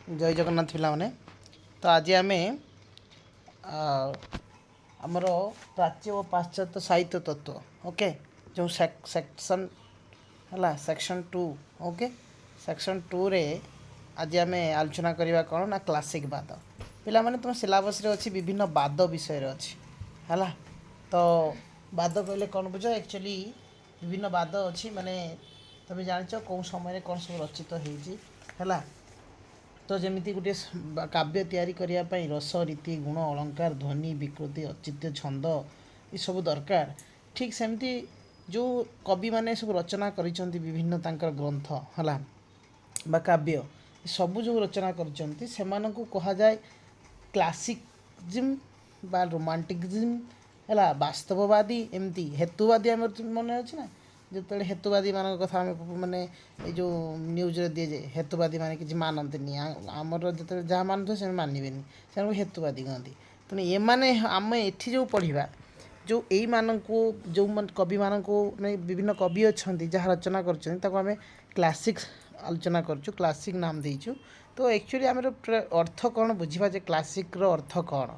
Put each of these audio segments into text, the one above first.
जय जगन्नाथ पिलाने। तो आज आम आमर प्राच्य और पाश्चात्य साहित्य तत्व ओके जो सेक्शन है सेक्शन 2 ओके सेक्शन 2 रे आज आम आलोचना करवा कौन ना क्लासिक बाद पिला माने तुम सिलेबस रे अच्छी विभिन्न बाद विषय अच्छी है। तो बाद कहले कौन बुझ एक्चुअली विभिन्न बाद अच्छी माने तुम जान कौन समय कौन सब रचित है। तो जमीती गोटे काव्य तैयारी करने रस रीति गुण अलंकार ध्वनि विकृति औचित्य छंद ये सब दरकार। ठीक सेमती जो कवि माने सब रचना करिसेंती विभिन्न तांकर ग्रंथ है बा काव्य सबू जो रचना करिसेंती सेमानंकु कहा जाए क्लासिकिज्म बा रोमांटिकिज्म है वास्तववादी एमती हेतुवादी आम मन अच्छे ना जो हेतुवादी मान कथा माने जो न्यूज रे दिए जाए हेतुवादी माने किसी मानते आमर जो जहाँ मानुथे से मानवे से हेतुवादी कहती तेणु ये माने आम एठी जो पढ़ा जो यही मानू जो कवि मान विभिन्न कवि अच्छा जहाँ रचना करें क्लासिक आलोचना करूँ क्लासिक नाम देचु। तो एक्चुअली आम अर्थ कौन बुझा जे क्लासिक अर्थ कौन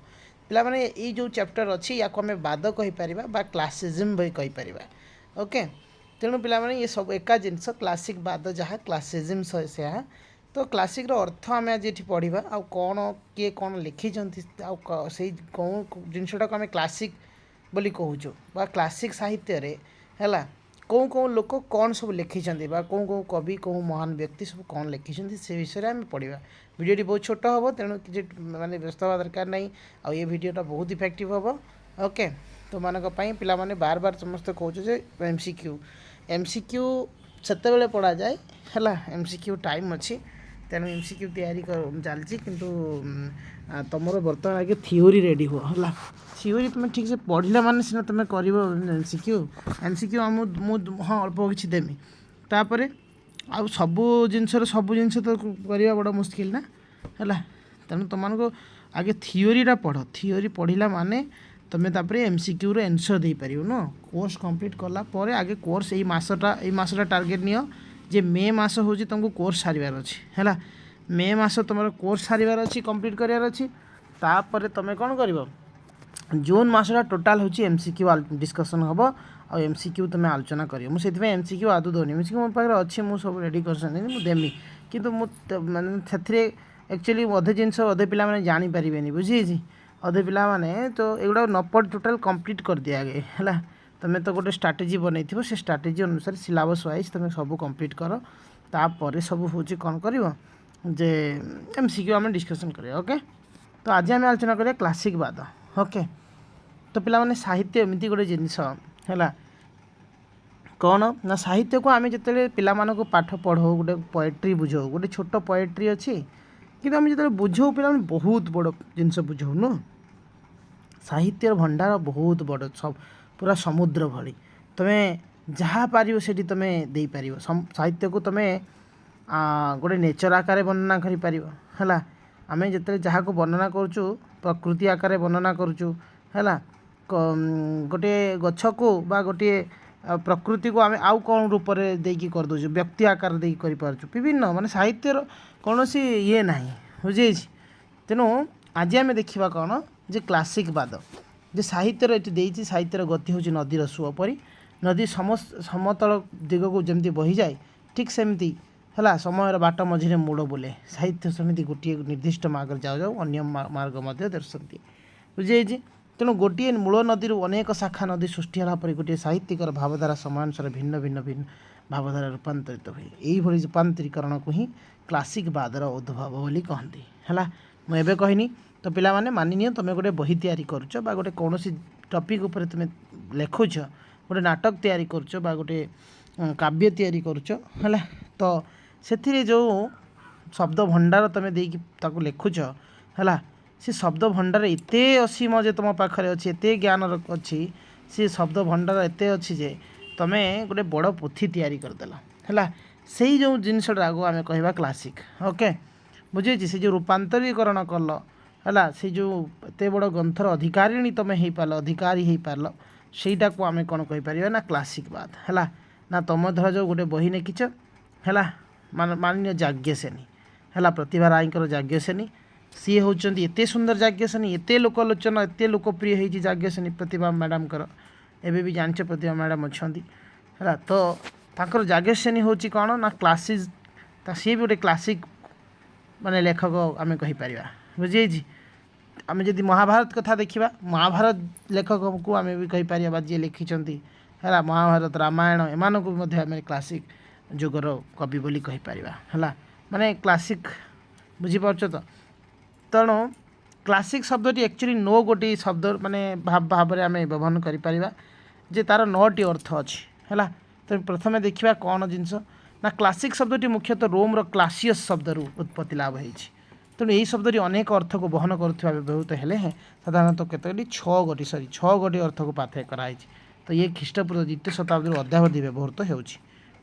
पिला माने ये जो चैप्टर अच्छी या आम बाद कहीपर बा क्लासिज्म भी कहीपर ओके। तेणु पिलाने ये सब एका जिनस क्लासिक बाद जहाँ क्लासिज्म से तो क्लासिक अर्थ आम आज ये पढ़ा आ कौन किए कौन लिखी से कौन जिनटा को आम क्लासिक बोली कहूँ बा क्लासिक साहित्य रे है कौन कौन लोक कौन सब लिखी कौन कौन कवि कौन महान व्यक्ति सब कौन लिखी से विषय में आम पढ़ा। वीडियो बहुत छोट हम तेणु कि माने व्यस्त हवा दरकार नहीं आ ये वीडियोटा बहुत इफेक्टिव हम ओके। तो मानक पिला माने बार बार समस्त कहूँ एमसीक्यू सेते बेले पढ़ा जाए है एमसीक्यू टाइम अच्छी तेणु एमसीक्यू तैयारी चलती किंतु तुम बर्तमान आगे थियोरी रेडी हो है थियोरी तुम ठीक से पढ़ला माने सीना तुम कर एमसीक्यू एमसीक्यू हाँ अल्प किसी देमी तापर आ सबू जिनस तो करवा बड़ा मुस्किल ना है तेणु तुमको आगे थियोरीटा पढ़ थियोरी पढ़ला माने तुम्हें तापर एमसीक्यू रो आंसर दे पार न कोर्स कंप्लीट कला पर आगे कोर्स यही मासटा टार्गेट नियो जे मे मास हूँ तुमको कोर्स सारिबार अच्छी है मे मास तुम कोर्स सारिबार अच्छी कंप्लीट करार अच्छी तापर तुम कौन कर जून मसटा टोटाल हूँ एमसीक्यू डिस्कसन हम आ एमसीक्यू तुम आलोचना कर मुझे एमसीक्यू आदू दौनी एमसीक्यू मो पाखे अच्छी मुझे रेडी कर देमी कि मुझे एक्चुअली अधे जिनस अधे पिला माने जानी पारिबेनी बुझी अधे पिला माने तो एगुड़ा न पढ़ टोटाल कंप्लीट कर दिया गए है तुम्हें तो गोटे स्ट्राटेजी बनई से स्ट्राटेजी अनुसार सिलेबस वाइज तुम सब कंप्लीट कर तापर सब हूँ कौन कर जे एमसीक्यू आम डिस्कसन करें ओके। तो आज आम आलोचना करें क्लासिक बाद ओके। तो पिला माने साहित्य एमती गोटे जिनस है कौन ना साहित्य को आम जिते पिला मानक पाठ पढ़ो गोटे पोएट्री बुझाऊ गोटे छोट पोएट्री अच्छी कि आम जो बुझाऊ पिला बहुत बड़ जिनस बुझाऊ न साहित्य भंडार बहुत बड़ सब पूरा समुद्र भली तुम्हें जहाँ पार से तुम्हें दे पार साहित्य को तुम्हें गोटे नेचर आकार वर्णना कर आम जो जहाँ को वर्णना करुचु प्रकृति आकार वर्णना करुचु है गोटे गछ को बा गोटे प्रकृति को आम आउ कौन रूप से देकी कर दो व्यक्ति आकार दे कर विभिन्न माने साहित्यर कौन सी ये ना बुझे। तेणु आज आम देखा कौन जे क्लासिक बाद जे साहित्यर ये साहित्यर गति हूँ नदीर सुओ परी नदी समतल दिग को जमी बही जाए ठीक सेमती है समय बाट मझे मोड़ बोले साहित्य समिति गोटे निर्दिष्ट मार्ग जाऊ जाऊ अन्य मार्ग दर्शती बुझे। तेणु गोटे मूल नदी अनेक शाखा नदी सृष्टि होगापर गोटे साहित्यिकर भावधारा समयानुसार भिन्न भिन्न भिन्न भावधारा रूपांतरित हुए यही रूपांतरीकरण को ही क्लासिक बादर उद्भव बोली कहती है मुझे कहनी। तो पिला माने मानि नियो तुम गोटे बही तैयारी करुच बा गोटे कौन टॉपिक उपर तुम लेखुच गोटे नाटक तैयारी करुच बा गोटे काव्य तैयारी करुच है तो से जो शब्द भंडार तुम देकी लेखुच है से शब्द भंडार एते असीम जे तुम पाखे अच्छी एत ज्ञान अच्छी से शब्द भंडार एत अच्छी जे तुम्हें गोटे बड़ पोथी तैयारी करदेल है से जो जिनसटा आम कह क्लासिक ओके बुझे से जो रूपांतरीकरण कल है से जो एत बड़ ग्रंथर अधिकारिणी तुम हो पार अधिकारी हो पार सेटा को आम कौन कहीपर ना क्लासिक बाद है ना तुम धर जो गोटे बही लिखिच है मान जाज्ञसेनी है प्रतिभा रायकर जाज्ञसेनी सी होती एत सुंदर जाज्ञसेनी एत लोकलोचन एत लोकप्रिय होती जाज्ञसेनी प्रतिभा मैडम एबे भी जानचे प्रतिभा मैडम अच्छा है तो तांकर जाज्ञसेनी हूँ कौन ना क्लासिक सी भी गोटे क्लासिक माने लेखक आम कहीपर बुझी आम जदि महाभारत कथा देखा महाभारत लेखक को आम भी कहीपर जी लिखिं है महाभारत रामायण एम क्लासिक जुगर कवि बोली कहीपर है माने क्लासिक बुझीपार तो तेणु क्लासिक शब्दटी एक्चुअली नो गोटे शब्द माने भाव में आम व्यवहार करें जे तार 9टी अर्थ अच्छी है तो प्रथम देखा कौन जिनस ना क्लासिक शब्दटी मुख्यतः रोम्र क्लासियस शब्द उत्पत्ति लाभ होती तेणु यही शब्दटी अनेक अर्थ को बहन करुवा व्यवहृत हेले साधारणतः कतोटी 6 गोटी अर्थ को पाथेय कराई तो ये ख्रीष्टपूर्व द्वितीय शताब्दी अद्यावधि व्यवहृत हो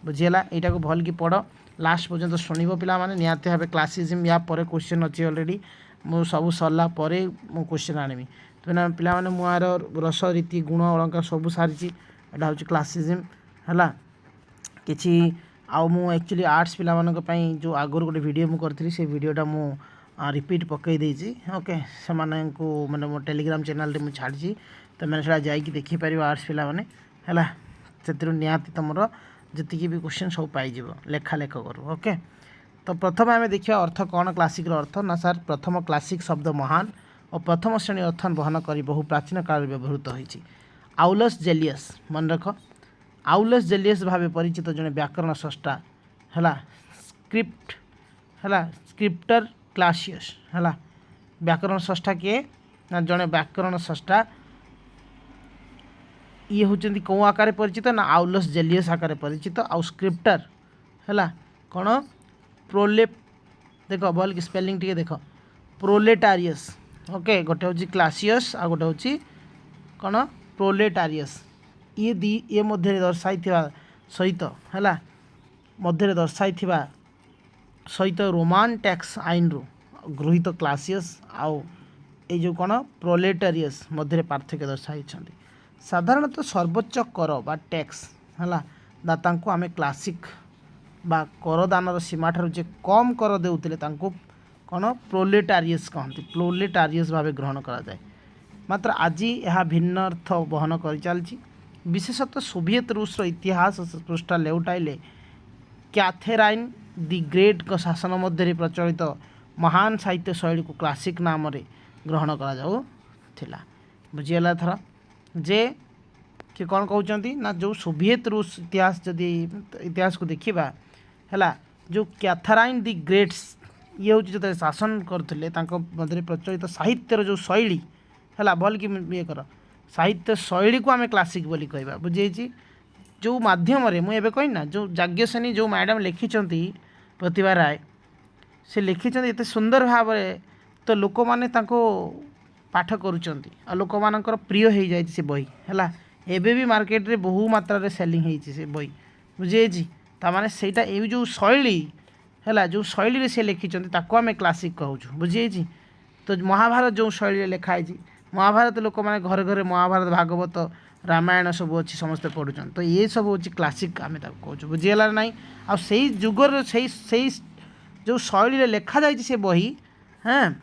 बुझीगला यहाँ को भल कि पढ़ लास्ट पर्यंत शुणव पाने निहती भाव क्लासिज्म या पर क्वेश्चन अच्छी अलरेडी मु सब सरला मु क्वेश्चन आनमी तो पाने मुआर रस रीति गुण अलंकार सब सारी यहाँ हूँ क्लासिज्म है कि एक्चुअली आर्ट्स पाई जो आगुरी गोटे वीडियो मुझे करी से वीडियोटा मु रिपीट पकई देती ओके से मैंने मो टेलीग्राम चैनल मुझे छाड़ी तो मैंने से जाकि देखिपर आर्ट्स पाने है से निहाती तुम जी भी क्वेश्चन सब पाइज लेखा लेख करूँ ओके तो प्रथम आम देखा अर्थ कौन क्लासिक अर्थ ना सर प्रथम क्लासिक शब्द महान और प्रथम श्रेणी अर्थ बहन कर बहु प्राचीन काल व्यवहृत होती आउलस जेलियस मन रख आउलस जेलियस भाव परिचित जड़े व्याकरण स्रष्टा है स्क्रिप्ट है स्क्रिप्टर क्लासियस है व्याकरण स्रष्टा किए ना जड़े व्याकरण स्रष्टा ये होती कौ आकार परिचित ना आउलस जेलियस आकार परिचित आउ स्क्रिप्टर है कौन प्रोले देख भल कि स्पेलिंग टी देख प्रोलेटारियस ओके गोटे हूँ क्लासियस आ गोटे हूँ कौन प्रोलेटारियस ये मध्य दर्शाई सहित है मध्य दर्शाई सहित रोमान टैक्स आईन रु गृहीत क्लासियस आउ ये जो कौन प्रोलेटारियस मध्य पार्थक्य दर्शाई साधारणतः सर्वोच्च कर बा टैक्स है दाता को आम क्लासिक बा करदान सीमा ठार जे कम कर देउतिले तांको कौन प्रोलेटारियस कहते प्रोलेटारियस भाव ग्रहण करा जाए मात्र आज यह भिन्न अर्थ बहन कर चलती विशेषतः सोवियत रूस इतिहास पृष्ठा लेउटाइले कैथेराइन दि ग्रेट का शासन मध्य प्रचलित महान साहित्य शैली को क्लासिक नाम ग्रहण करा बुझीगला थर जे कि कौन कहते ना जो सोवियत रूस इतिहास जदि इतिहास को देखा है जो कैथेराइन दि ग्रेट्स ये हूँ जो शासन करते मध्य प्रचलित साहित्यर जो शैली है भल कि ये कर साहित्य शैली को आम क्लासिक बोली कहवा बुझे जो माध्यम मुझे कहना जो जाज्ञसेनी जो मैडम लिखिं प्रतिभा राय से लिखिं एत सुंदर भाव तो लोक मैंने पाठ करुँच लोक मान प्रिय हो जाए से बही है एबे भी मार्केट रे बहु मात्रा सेलिंग होती से बही बुझे ताने सेटा ये जो शैली है जो शैली से लिखिं आम क्लासिक कहूँ बुझे तो महाभारत जो शैली लिखाई महाभारत लोक मैंने घरे घरे महाभारत भागवत रामायण सब अच्छी समस्ते पढ़ुन तो ये सब हूँ क्लासिक आम कहूँ बुझीगला ना आ जुगर से जो शैली लिखा जाए से बही हाँ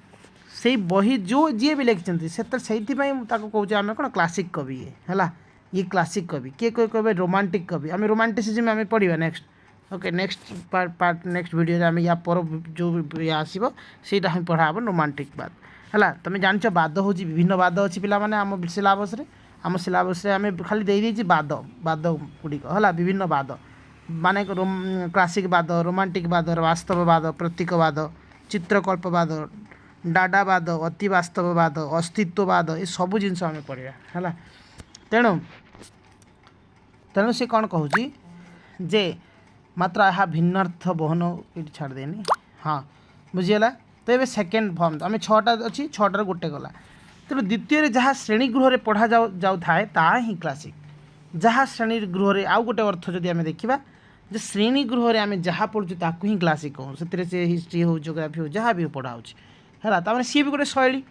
से बही जो जी भी लिखिं से कहूँ आम कौन क्लासिक कवि है ये क्लासिक कवि किए कोई कहे रोमांटिक कवि आम रोमांटिसिज्म आम पढ़ा next okay next part next video आम या पर जो आसो से पढ़ा हम रोमांटिक बाद है तुम जान बाद हूँ विभिन्न बाद अच्छी पाने आम सिलेबस आम खाली दे बाद बाद गुड़िक है विभिन्न बाद माने क्लासिक बाद रोमांटिक बाद वास्तववाद प्रतीकवाद चित्रकल्पवाद डाडावाद अतिवास्तववाद अस्तित्ववाद ये सब जिनस आम पढ़ा है तेणु तेणु से कौन कहूँ जे मात्र यह भिन्नार्थ बहन ये छाड़देनी हाँ बुझीगला तो ये सेकेंड फॉर्म आम छटा अच्छी छटार गोटे गला तेणु द्वितीय जहाँ श्रेणी गृह पढ़ा जाऊ थाए ता ही क्लासिक जहाँ श्रेणी गृह आउ गोटे अर्थ जदि आम देखा जे श्रेणी गृह आम जहाँ पढ़ुँ ताकू ही क्लासिक कहूँ से हिस्ट्री हो जियोग्राफी हो जहाँ भी पढ़ाऊँच है सी भी गोटे शैली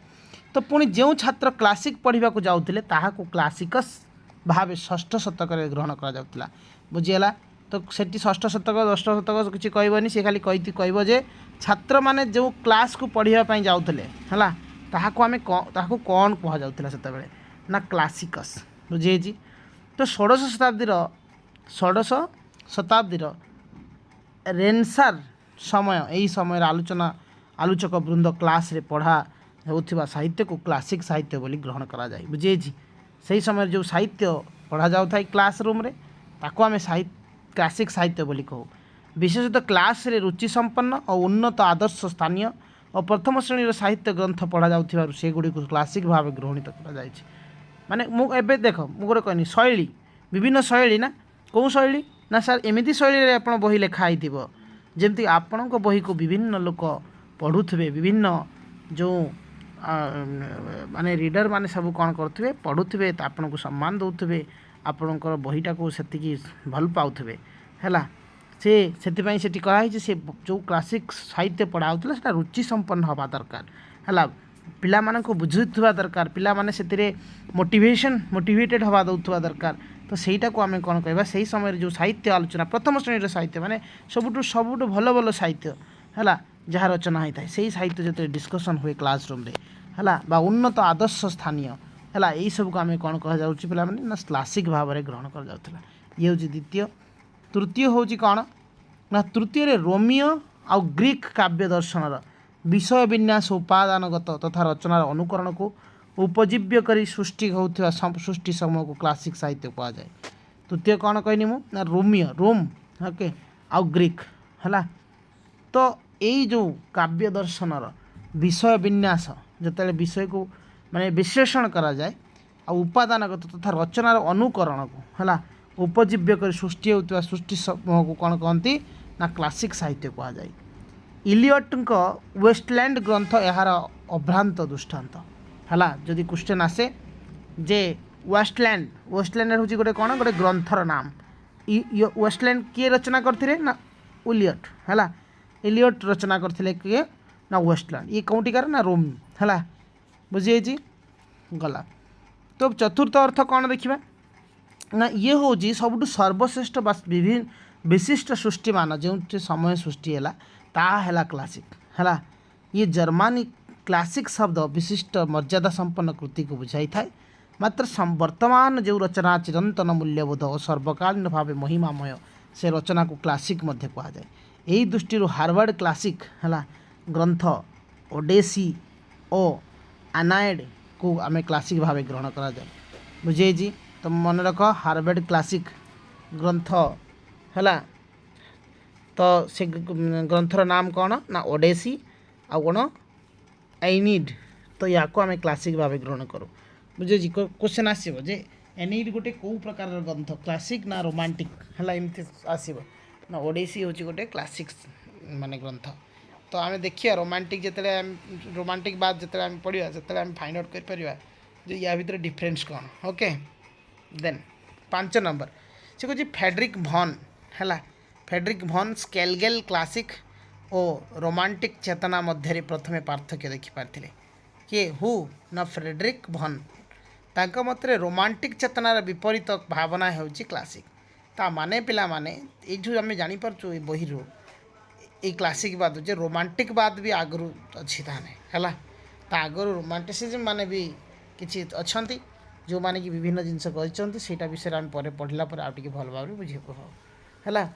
तो पुणी जो छात्र क्लासिक पढ़ा जाऊे ताकू क्लासिकस भाव षष्ठ शतक ग्रहण करा बुझीगला तो सेठी षष्ठ शतक दश शतक किसी कहबनी सी खाली कह जे छात्र मैंने जो क्लास को पढ़ाई जाऊे है ताकू आम कौन कह जाऊला से ना क्लासिकस बुझे तो षोडश शताब्दीर रेनसार समय यही समय आलोचक वृंद क्लास रे पढ़ा होता साहित्य को क्लासिक साहित्य बोली ग्रहण करा जाए बुझे से समय जो साहित्य पढ़ा जाऊ था क्लास रूम रे ताको आम क्लासिक साहित्य बोली कहू विशेषतः क्लास रे रुचि संपन्न और उन्नत आदर्श स्थानीय और प्रथम श्रेणी साहित्य ग्रंथ पढ़ा जाऊँ से गुड़ी को क्लासिक भाव गृहित कर माने मुझे देख मुझे कहनी शैली विभिन्न शैली ना कौ शैली ना सर एमती शैली आप बही लिखाई जमती आपण बही को विभिन्न लोक पढ़ुवे विभिन्न जो माने रीडर माने सब कौन करुवे पढ़ुवे आपन को सम्मान दौथे आपणकर बहीटा को से भल पाथे है से कराई से जो क्लासिक साहित्य पढ़ाऊला से रुचि संपन्न हवा दरकार है पिला माने को बुझुवा दरकार पिला माने से मोटिवेटेड हवा दौथवा दरकार तो सहीटा को आम कौन कह से समय जो साहित्य आलोचना प्रथम श्रेणी साहित्य माने सबुठ भल भल साहित्य है जहाँ रचना होता है से साहित्य जो डिस्कसन हुए क्लासरूम रे है उन्नत आदर्श स्थानीय है यही सब को आम कौन कह जाऊँ पिला माने ना क्लासिक भाव में ग्रहण कर जाऊला ये हूँ द्वितीय तृतीय हूँ कौन ना तृतीय रोमियो आउ ग्रीक काव्य दर्शन विषय विन्यास उपादानगत तथा रचनार अनुकरण को उपजीव्य करी सृष्टि होता सृष्टि समूह को क्लासिक साहित्य कहुए तृतीय कौन कहनी मु ना रोमियो रोम ओके आउ ग्रीक है तो यही जो काव्य दर्शनर विषय विन्यास जिते विषय को माने विश्लेषण करा जाए आ उपादानगत तथा रचनार अनुकरण को है उपजीव्य कर सृष्टि होता सृष्टि समूह को कौन कहती ना क्लासिक साहित्य कहुए इलियट वेस्टलैंड ग्रंथ यार अभ्रांत दृष्टांत है जदि क्वेश्चन आसे जे वेस्टलैंड हूँ गोटे कौन गोटे ग्रंथर नाम वेस्टलैंड किए रचना करते ना इलियट है इलियट रचना करते किए ना वेस्टलैंड ये कौटिकार ना रोम है बुझे गला तो चतुर्थ अर्थ कौन देखा ना ये हूँ सब सर्वश्रेष्ठ विभिन्न विशिष्ट सृष्टि मान जो समय सृष्टि है ताला क्लासिक है ये जर्मानी क्लासिक शब्द विशिष्ट मर्यादा संपन्न कृति को बुझाई थाए मात्र वर्तमान जो रचना चिरंतन मूल्यबोध और सर्वकालीन भाव महिमामय से रचना को क्लासिक मध्य कहुए यही दृष्टि हार्वर्ड क्लासिक है ग्रंथ ओडेसी और आनाएड को आम क्लासिक भाव ग्रहण करा जाए बुझे तो मन रख हार्वर्ड क्लासिक ग्रंथ है तो से ग्रंथर नाम कौन ना ओडेसी आ कौन एनिड तो या को आम क्लासिक भाव ग्रहण करूँ बुझे क्वेश्चन आसो जे एनिड गोटे कौ प्रकार ग्रंथ क्लासिक ना रोमांटिक है एमती आसो ना ओडेसी हूँ गोटे क्लासिक माने ग्रंथ तो आम देखिए रोमांटिक जिते रोमांटिक बाद जिते पढ़ा से आम फाइंड आउट कर या भितर डिफरेन्स कौन ओके देन 5 नंबर से कह फेडरिक भन है फेडरिक भन स्केलगेल क्लासिक और रोमांटिक चेतना मध्य प्रथमे पार्थक्य देखिपारे किए हु ना फ्रेडरिक भन तांको मतरे रोमांटिक चेतनार विपरीत भावना होची क्लासिक ता माने पिला माने ये आम जानीपरचु बही ये क्लासिक बाद जे रोमांटिक बाद भी आगु अच्छी ताने है आगु रोमांटिसिज्म माने भी किसी अच्छा जो माने कि विभिन्न जिनस कहीटा विषय आम पढ़ला आगे भल भाव में बुझे है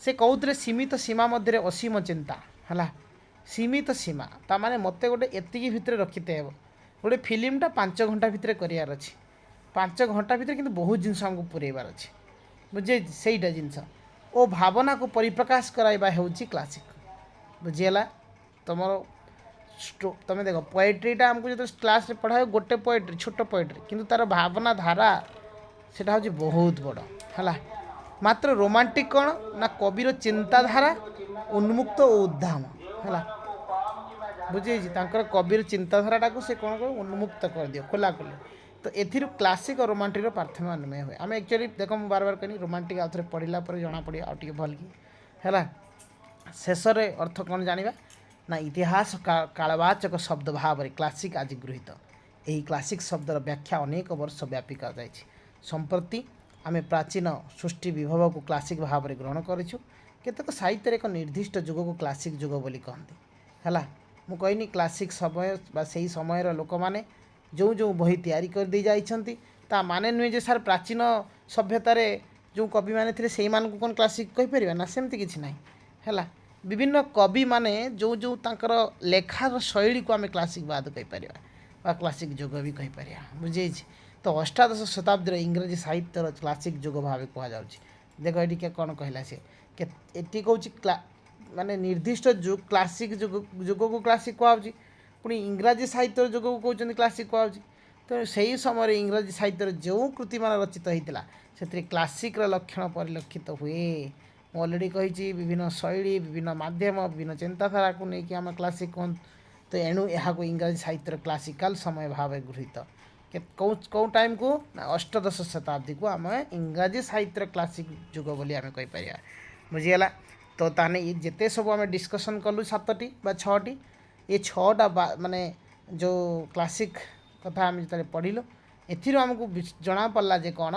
से कौते सीमित सीमा मध्य असीम चिंता है सीमित सीमा ता माने मत गोटे एति भितर रखिते गोटे फिल्मटा 5 घंटा भितर करार अच्छी 5 घंटा भितर कि बहुत जिनस आमको पुरेबार अच्छे बुझे सहीटा जिनस ओ भावना को परिप्रकाश कराइबा होउची क्लासिक बुझीगला तुम तुम देख पोएट्रीटा आमको जो क्लास पढ़ा गोटे पोएट्री छोट पोएट्री किंतु तार भावना धारा सेटा होची बहुत बड़ है मात्र रोमांटिक कौन ना कविर चिंताधारा उन्मुक्त और उद्दाम है बुझे कविर चिंताधारा को से कौन कर उन्मुक्त कर दियो खोला खोले तो एथिर क्लासिक और रोमांटिक पार्थक्य अन्वय हुए आम एक्चुअली देख मुझे बार बार कहनी रोमांटिक आउ थे पढ़ला जना पड़े आगे भल कि है शेष अर्थ कौन जाना ना इतिहास कालवाचक शब्द भाव में क्लासिक आज गृहीत यही क्लासिक शब्दर व्याख्या अनेक वर्ष व्यापी कर संप्रति आमे प्राचीन सृष्टि विभव को क्लासिक भाव में ग्रहण करूँ। केतक साहित्य एक निर्दिष्ट युग को क्लासिक युग बोली कहते है। मु कहनी क्लासिक समय बा सही समय लोक मैंने जो जो बही तैयारी कर दे जाइछंती ता माने नुहे जे सार प्राचीन सभ्यतार जो कवि माने थे से कौन क्लासिक कहीपर ना सेमती किसी ना है। विभिन्न कवि माने जो जो तांकर लेखार शैली को आम क्लासिक बाद कहीपर बा क्लासिक युग भी कहीपर बुझे। तो अष्टादश शताब्दी इंग्रजी साहित्यर क्लासिक युग भाव कहुच्छे। देख ये कौन कहला सी ये कौन माने निर्दिष्ट युग क्लासिक युग को क्लासिक कहुच्छी पुणी इंग्राजी साहित्य युग को कहते क्लासिक कहुच्छी। तो सही समय इंग्राजी साहित्य जो कृति मान रचित होता से क्लासिक लक्षण परिलक्षित हुए। मैं अलरेडी कही विभिन्न शैली विभिन्न मध्यम विभिन्न चिंताधारा को लेकिन आम क्लासिक कहूँ। तो एणु यहाँ इंग्राजी साहित्य क्लासिकाल समय भाव गृहीत कौ टाइम को अष्टादश शताब्दी को आम इंग्राजी साहित्य क्लासिक युग बोली आम कहीपर बुझीगला। तो ताने ये जिते सब आम डिस्कसन कलु 7टी बा 6टी ये 6टा माने जो क्लासिक कथा आम जो पढ़िलु एमको जना पड़ा जे कौन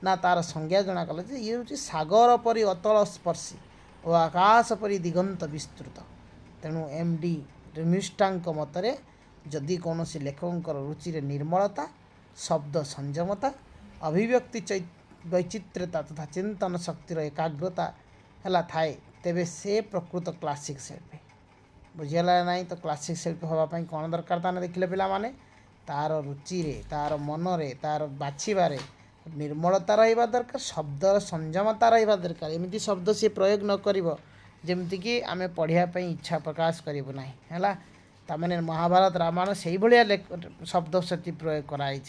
ना तार संज्ञा जना कला जे ये हूँ सागर परी अतल स्पर्शी और आकाश परी दिगंत विस्तृत। तेणु एम.डी. रिमिष्टांक मतरे जदि कौन लेखकर रुचि निर्मलता शब्द संयमता अभिव्यक्ति वैचित्र्यता तथा चिंतन शक्तिर एकाग्रता है थाए तेबे से प्रकृत क्लासिक शिल्पी बुझीगला ना। तो क्लासिक शिल्पी होगापाई कौन दरकार ताने देखिले पिला माने तार रुचि तार मनरे तार बाछिबारे निर्मलता रहा दरकार शब्दर संयमता रहा दरकार। एमती शब्द सी प्रयोग न करिवो जेमती आम पढ़ापी इच्छा प्रकाश करूँ ना है। ताने महाभारत रामायण से भाया शब्द से प्रयोग कराई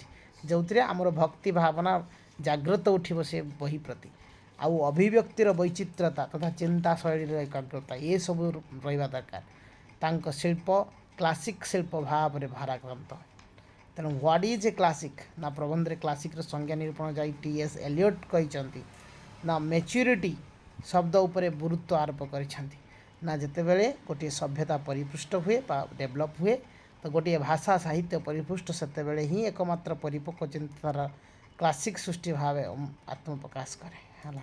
जो आमर भक्ति भावना जागृत उठिब से बही प्रति आउ अभिव्यक्तिर वैचित्र्यता तथा चिंता शैली एकाग्रता ये सब रहा दरकार। तांको शिल्प क्लासिक शिल्प भाव में भाराक्रांत। तेणु व्हाट इज ए क्लासिक ना प्रबंध क्लासिक संज्ञा निरूपण जाई टी.एस. एलियट कहते ना मैच्योरिटी शब्द उपरे गुरुत्व आरोप कर ना जितेबले गोटे सभ्यता परिपुष्ट हुए डेभलप हुए तो गोटे भाषा साहित्य परिपुष्ट से ही एकमात्र परिपक्व चिंताधारा क्लासिक सृष्टि भाव आत्मप्रकाश करे है।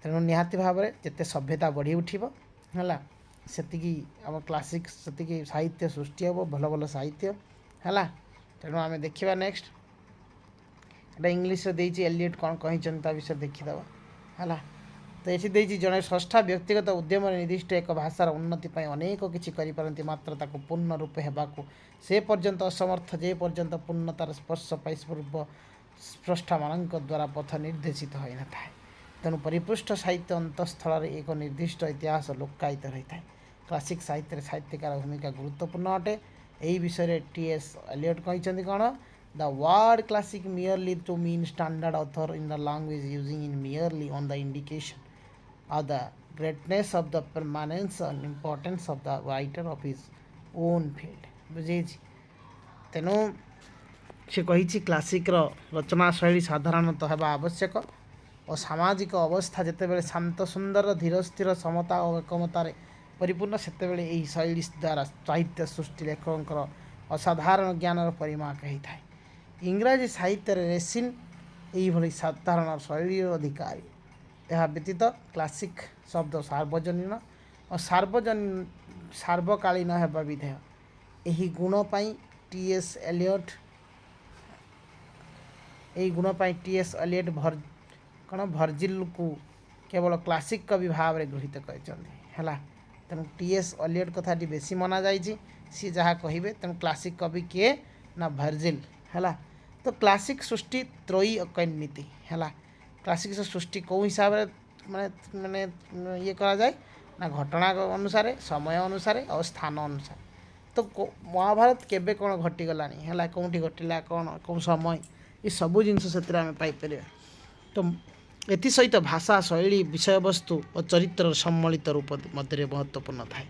तेणु निहाती भाव में जिते सभ्यता बढ़ी उठिब है से आम क्लासिक से साहित्य सृष्टि हम भल भल साहित्य है। तेणु आम देखा नेक्स्ट एटा इंग्लीश एलियट कौन कही विषय देखीद है। तो ये जड़े स्रष्टा व्यक्तिगत उद्यम निर्दिष्ट एक भाषार उन्नति अनेक किसी करिपारती मात्र ताको पूर्ण रूपे हेबाकु से पर्यंत असमर्थ जे पर्यंत पूर्णतार स्पर्श पाई पूर्व स्रष्टा मान द्वारा पथ निर्देशित हो न था। तेणु परिपुष्ट साहित्य अंतस्थल एक निर्दिष्ट इतिहास लुक्कायित रही है। क्लासिक साहित्य साहित्यकार भूमिका गुरुत्वपूर्ण अटे। यही विषय टी.एस. एलियट कहते कौन the word classic merely to mean standard author in the language using in merely on the indication of the greatness of the permanence and importance of the writer of his own field बुझे। तेणु से कही classic रचना शैली साधारणतः हेबा आवश्यक और सामाजिक अवस्था जितेबाला शांत सुंदर धीर स्थिर समता और एकमतार परिपूर्ण सेतेबेले यही शैली द्वारा साहित्य सृष्टि लेखकर असाधारण ज्ञानर परिमाक होता है। इंग्राजी साहित्य रेसिन यही साधारण शैली अधिकारी। यह व्यतीत क्लासिक शब्द सार्वजनीन और सार्वकालीन होगा विधेय यही गुण पाई टी.एस. एलियट यही गुण पाई टी.एस. एलियट कौन भर्जिल को केवल क्लासिक कवि भाव में गृहीत कर। तेणु टी.एस. एलियट कथाटी बेसी मना जाइए सी जहाँ कहे तेणु क्लासिक कवि किए ना भर्जिल है। तो क्लासिक सृष्टि त्रयी अकैन्नीति है। क्लासिक सृष्टि कौ हिसाब से माने माने ये करा जाए ना घटना अनुसार समय अनुसार और स्थान अनुसार। तो महाभारत केबे कौन घटीगला है कौटी घटला कौन कौन समय ये सबू जिनस से आम पाइपर। तो एथि सहित भाषा शैली विषय वस्तु और चरित्र सम्मिलित रूप मध्य महत्वपूर्ण थाए।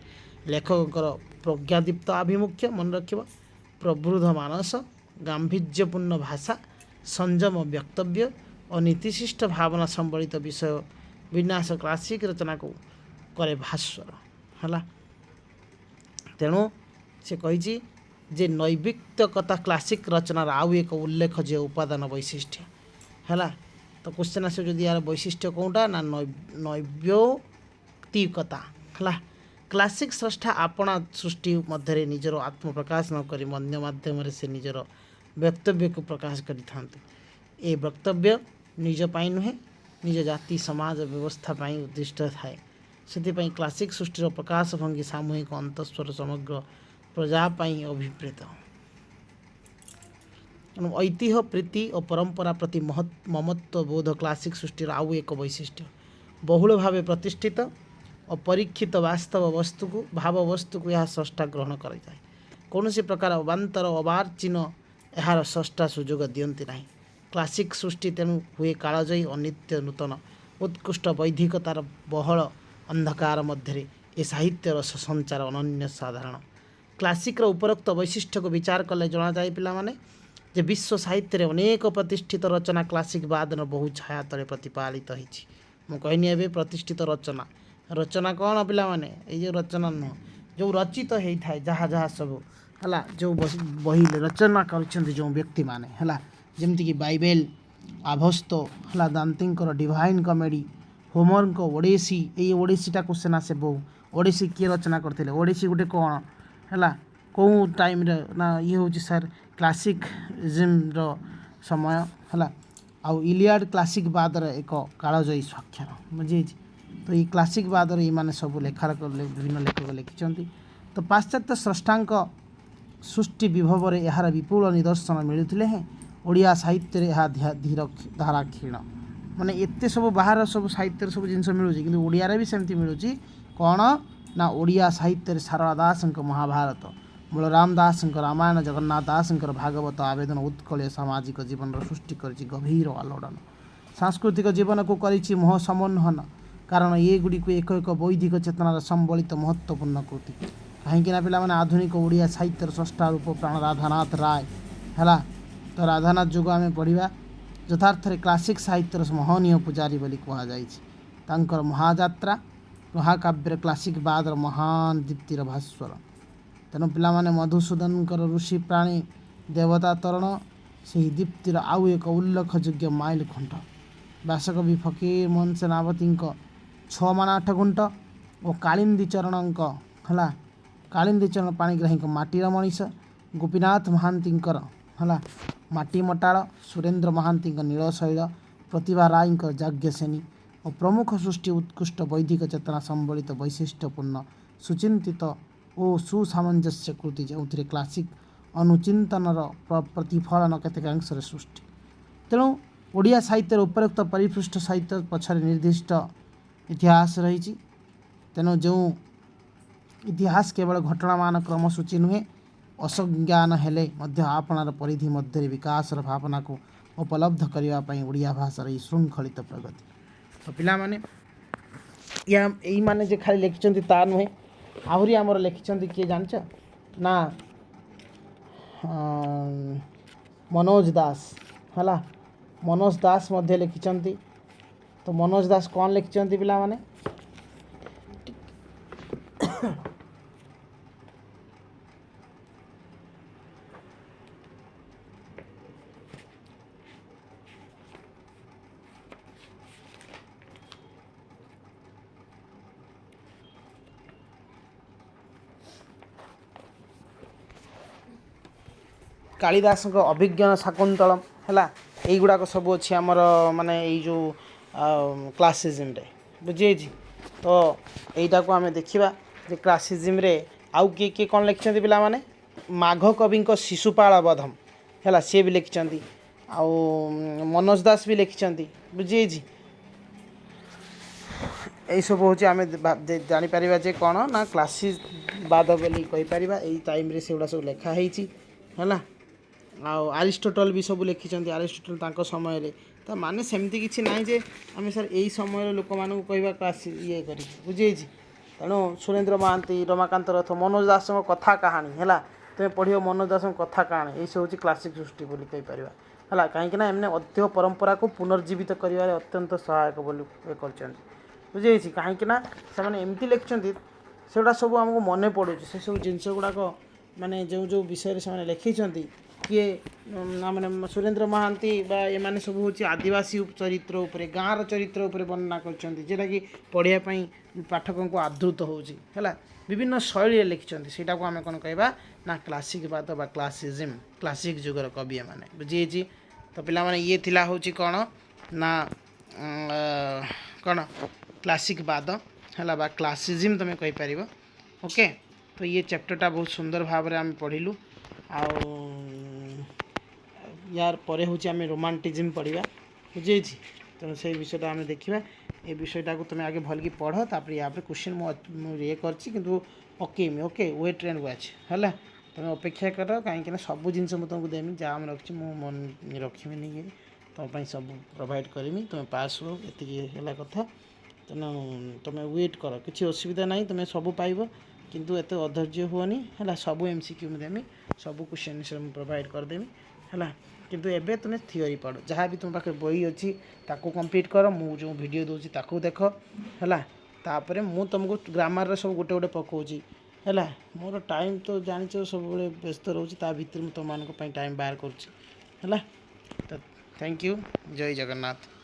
लेखकर प्रज्ञादीप्त आभिमुख्य मन रखिब प्रबुद्ध मानस गांभीर्यपूर्ण भाषा संयम वक्तव्य और नीतिशिष्ट भावना संबलित विषय विन्यास क्लासिक रचना को करे भास्वर है। तेणु से कही जे नैवित्तिकता क्लासिक रचनार आउ एक उल्लेख जे उपादान वैशिष्ट्य है। तो क्वेश्चन आस यार वैशिष्ट्य कौटा ना नैव्यौक्तिकता है। क्लासिक स्रष्टा आपणा सृष्टि मध्य निजर आत्मप्रकाश नक अन्य मध्यम से निजर वक्तव्य को प्रकाश करें। ये वक्तव्य निजपाई नुहे निज जाति समाज व्यवस्था उद्दिष्ट थाए। से क्लासिक सृष्टिर प्रकाश भंगी सामूहिक अंतस्वर समग्र प्रजापाई अभिप्रेत। ऐतिह्य प्रीति और परंपरा प्रति ममत्व बोध क्लासिक सृष्टिर आउ एक वैशिष्ट्य। बहुल भाव प्रतिष्ठित और परीक्षित वास्तव वस्तु को भाव वस्तु को यह स्रष्टा ग्रहण करें। कौन प्रकार अबांतर अबार्चिन यार स्रष्टा सुजोग दियंती नहीं। क्लासिक सृष्टि तेणु हुए कालजयी अनित्य नूतन उत्कृष्ट वैधिकतार बहल अंधकार मध्य ए साहित्य रस संचार अनन्य साधारण। क्लासिक उपरोक्त वैशिष्ट्य को विचार कले जना जाए पिला माने जे विश्व साहित्य रे अनेक प्रतिष्ठित रचना क्लासिक वादन बहु छाया तले प्रतिपालित होइछि। मु कहनी एबे प्रतिष्ठित रचना रचना कौन पिला माने ए जो रचना नुह जो रचित होई थाए जहाँ जहाँ सब हला जो बही रचना करछन्ति जो व्यक्ति माने हला जेमति कि बाइबेल आभस्तो हला दांतींकर डिवाइन कॉमेडी होमर को ओडेसी ये ओडेसीटा क्वेश्चन आसे बहु ओडेसी किए रचना करते ओडेसी गोटे कौन है कौ टाइम ना ये हूँ सर क्लासिकजिम्र समय है आउ इलियाड क्लासिक बादर एक कालजयी स्वाक्षर बुझे। तो ये क्लासिक बादर ये सब लेखार विभिन्न लेखक लिखिं। तो पाश्चात्य स्रष्टांक सृष्टि विभव में यार विपुल निदर्शन मिलुले हैं ओडिया साहित्य यह धीर धारा क्षीण माने एते सब बाहर सब साहित्य सब जिनस मिलूँ कि ओडिया भी सेमती मिलूँ कौन ना ओडिया साहित्य सारला दास महाभारत बलराम दास रामायण जगन्नाथ दास भागवत आवेदन उत्कल सामाजिक जीवन सृष्टि कर गभीर आलोड़न सांस्कृतिक जीवन को करी मोह समन्वहन कारण ये गुड़ी को एक एक बौद्धिक चेतनार संबलित महत्वपूर्ण कृति कहीं पे आधुनिक ओडिया साहित्य स्रष्टा रूप प्राण राधानाथ राय है। तो राधानाथ जुग आम पढ़ा यथार्थ क्लासिक साहित्यर महनीय पूजारी बोली कहुई। महाजात्रा महाकाव्य क्लासिक बादर महान दीप्तिर भास्वर तेणु पिलाने मधुसूदन ऋषि प्राणी देवता तरण से दीप्तिर आउ एक उल्लेखयोग्य माइल खुंट व्यासकवि फकीर मोहन सेनापति 6 मान 8 गुंट और कालिंदी चरण है कालिंदी चरण पाणिग्राही माटीर मनीष गोपीनाथ महांती है माटी मटाड़ सुरेन्द्र महांती नीलशैल प्रतिभा राय जाज्ञसेनी और प्रमुख सृष्टि उत्कृष्ट वैदिक चेतना संबलित वैशिष्ट्यपूर्ण सुचिंतित और सुसामंजस्य कृति जो क्लासिक अनुचिंतनर प्रतिफलन केतेकांश सृष्टि। तेणु ओडिया साहित्य उपरोक्त परिपृष्ठ साहित्य पछरे निर्दिष्ट इतिहास रही। तेणु जो इतिहास केवल घटना मान क्रमसूची नुहे असज्ञान हेले मध्य आपणार परिधि मध्य विकासर भावना को उपलब्ध करने ओडिया भाषार ये श्रृंखलित प्रगति। तो पिला माने या यही माने जे खाली लिखिं ता नुहे आहरी आमर लिखिं किए जान ना मनोज दास है मनोज दास मध्य लिखिं। तो मनोज दास कौन लिखिं पिला माने कालिदास अभिज्ञान शाकुंतलम है यहीगुड़ाक सब अच्छी आमर माने यही जो क्लासिज्म रे बुझे। तो यहीटा को आम देखा क्लासिज्म रे आउ किए कौन लिखिं पिला माने माघ कवि शिशुपाल वधम है सी भी लिखिं आउ मनोज दास भी लिखिं बुझे। यही सब हूँ आम जापर जे कौन ना क्लासिकवाद बोली कहीपर यही टाइम रे से सब लिखाही है। आरिस्टोटल भी सब लिखिं आरिस्टोटल तांको समय रे तो माने सेमती किसी ना जे आम सर यही समय लोक मानू कह क्लास ये कर बुझे। तेणु सुरेन्द्र महांती रमाकांत रथ मनोज दास कथा कहानी है तुम पढ़ मनोज दास कथा कहानी यही सब हूँ क्लासिक सृष्टि बोली कहीपर है कहीं एमने ऐतिह्य परंपरा को पुनर्जीवित कर अत्यंत सहायक बोली कर बुझे। कहीं से एमती लिखिं से सब आमको मन पड़ू से सब जिनस गुड़ाक माने जो जो विषय से लिखिं କିଏ ମାନେ ସୁରେନ୍ଦ୍ର ମହାନ୍ତି ବା ଏମାନେ ସବୁ ହେଉଛି ଆଦିବାସୀ ଚରିତ୍ର ଉପରେ ଗାଁର ଚରିତ୍ର ଉପରେ ବର୍ଣ୍ଣନା କରିଛନ୍ତି ଯେଉଁଟାକି ପଢ଼ିବା ପାଇଁ ପାଠକଙ୍କୁ ଆଦୃତ ହେଉଛି ହେଲା ବିଭିନ୍ନ ଶୈଳୀରେ ଲେଖିଛନ୍ତି ସେଇଟାକୁ ଆମେ କ'ଣ କହିବା ନା କ୍ଲାସିକ୍ ବାଦ ବା କ୍ଲାସିଜିମ୍ କ୍ଲାସିକ୍ ଯୁଗର କବି ଏମାନେ ବୁଝିଯାଇଛି ତ ପିଲାମାନେ ଇଏ ଥିଲା ହେଉଛି କ'ଣ ନା କ'ଣ କ୍ଲାସିକ୍ ବାଦ ହେଲା ବା କ୍ଲାସିଜିମ୍ ତୁମେ କହିପାରିବ ଓକେ ତ ଇଏ ଚାପ୍ଟରଟା ବହୁତ ସୁନ୍ଦର ଭାବରେ ଆମେ ପଢ଼ିଲୁ ଆଉ ୟାର ପରେ ହେଉଛି ଆମେ ରୋମାଣ୍ଟିଜିମ୍ ପଢ଼ିବା ବୁଝିଯାଇଛି ତେଣୁ ସେଇ ବିଷୟଟା ଆମେ ଦେଖିବା ଏ ବିଷୟଟାକୁ ତୁମେ ଆଗେ ଭଲକି ପଢ଼ ତାପରେ ୟା ପରେ କ୍ୱେଶ୍ଚିନ୍ ମୁଁ ଇଏ କରିଛି କିନ୍ତୁ ପକେଇମି ଓକେ ୱେଟ୍ ଆଣ୍ଡ ୱାଚ୍ ହେଲା ତୁମେ ଅପେକ୍ଷା କର କାହିଁକିନା ସବୁ ଜିନିଷ ମୁଁ ତୁମକୁ ଦେମି ଯାହା ମୁଁ ରଖିଛି ମୁଁ ମନେ ରଖିବିନି କି ତୁମ ପାଇଁ ସବୁ ପ୍ରୋଭାଇଡ଼ କରିମି ତୁମେ ପାସ୍ ହୁଅ ଏତିକି ହେଲା କଥା ତେଣୁ ତୁମେ ୱେଟ୍ କର କିଛି ଅସୁବିଧା ନାହିଁ ତୁମେ ସବୁ ପାଇବ କିନ୍ତୁ ଏତେ ଅଧୈର୍ଯ୍ୟ ହୁଅନି ହେଲା ସବୁ MCQ ମୁଁ ଦେମି ସବୁ କ୍ୱେଶ୍ଚିନ୍ ମୁଁ ପ୍ରୋଭାଇଡ଼ କରିଦେମି ହେଲା କିନ୍ତୁ ଏବେ ତୁମେ ଥିଓରି ପଢ଼ ଯାହା ବି ତୁମ ପାଖରେ ବହି ଅଛି ତାକୁ କମ୍ପ୍ଲିଟ୍ କର ମୁଁ ଯେଉଁ ଭିଡ଼ିଓ ଦେଉଛି ତାକୁ ଦେଖ ହେଲା ତାପରେ ମୁଁ ତୁମକୁ ଗ୍ରାମାରର ସବୁ ଗୋଟେ ଗୋଟେ ପକାଉଛି ହେଲା ମୋର ଟାଇମ୍ ତ ଜାଣିଛ ସବୁବେଳେ ବ୍ୟସ୍ତ ରହୁଛି ତା ଭିତରେ ମୁଁ ତୁମମାନଙ୍କ ପାଇଁ ଟାଇମ୍ ବାହାର କରୁଛି ହେଲା ତ ଥ୍ୟାଙ୍କ ୟୁ ଜୟ ଜଗନ୍ନାଥ